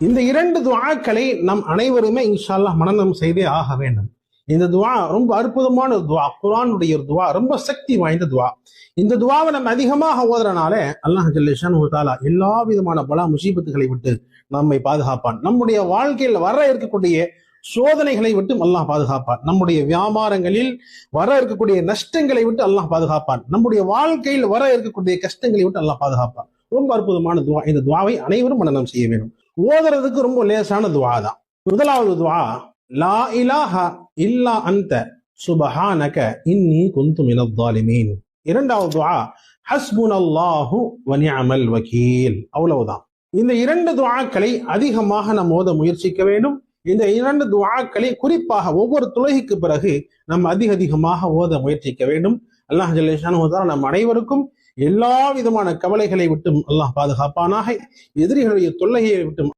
இந்த இரண்டு துஆக்களை நம் அனைவருமே இன்ஷா அல்லாஹ் மனனம் செய்தே ஆக வேண்டும். இந்த துஆ ரொம்ப அற்புதமான துஆ, குர்ஆனுடைய ஒரு துஆ, ரொம்ப சக்தி வாய்ந்த துஆ. இந்த துஆவை நம்ம அதிகமாக ஓதுறனால அல்லாஹ் ஜல்ல ஷானஹு தஆலா எல்லா விதமான பலா முசீபத்துகளை விட்டு நம்மை பாதுகாப்பான். நம்முடைய வாழ்க்கையில் வர இருக்கக்கூடிய சோதனைகளை விட்டு அல்லாஹ் பாதுகாப்பான். நம்முடைய வியாபாரங்களில் வர இருக்கக்கூடிய நஷ்டங்களை விட்டு அல்லாஹ் பாதுகாப்பான். நம்முடைய வாழ்க்கையில் வர இருக்கக்கூடிய கஷ்டங்களை விட்டு அல்லாஹ் பாதுகாப்பான். ரொம்ப அற்புதமான துஆ. இந்த துஆவை அனைவரும் மனனம் செய்ய வேண்டும். ஓதுறதுக்கு ரொம்ப லேசான துஆ தான். முதலாவது துஆ, லா இலாஹ இல்லா அன்த சுப்ஹானக இன்னி குன்து மினல் ஸாலிமீன். இரண்டாவது துஆ, ஹஸ்புனல்லாஹு வ நிஅமல் வகீல். அவ்வளவுதான். இந்த இரண்டு துஆக்களை அதிகமாக நாம் ஓத முயற்சிக்க வேண்டும். இந்த இரண்டு துஆக்களை குறிப்பாக ஒவ்வொரு தொழுகைக்கு பிறகு நாம் அதிகமாக ஓத முயற்சிக்க வேண்டும். அல்லாஹ் ஜல்ல ஷானஹு தஆலா நம் அனைவருக்கும் எல்லா விதமான கவலைகளை விட்டும் அல்லாஹ் பாதுகாப்பானாக. எதிரிகளுடைய தொல்லையை விட்டும்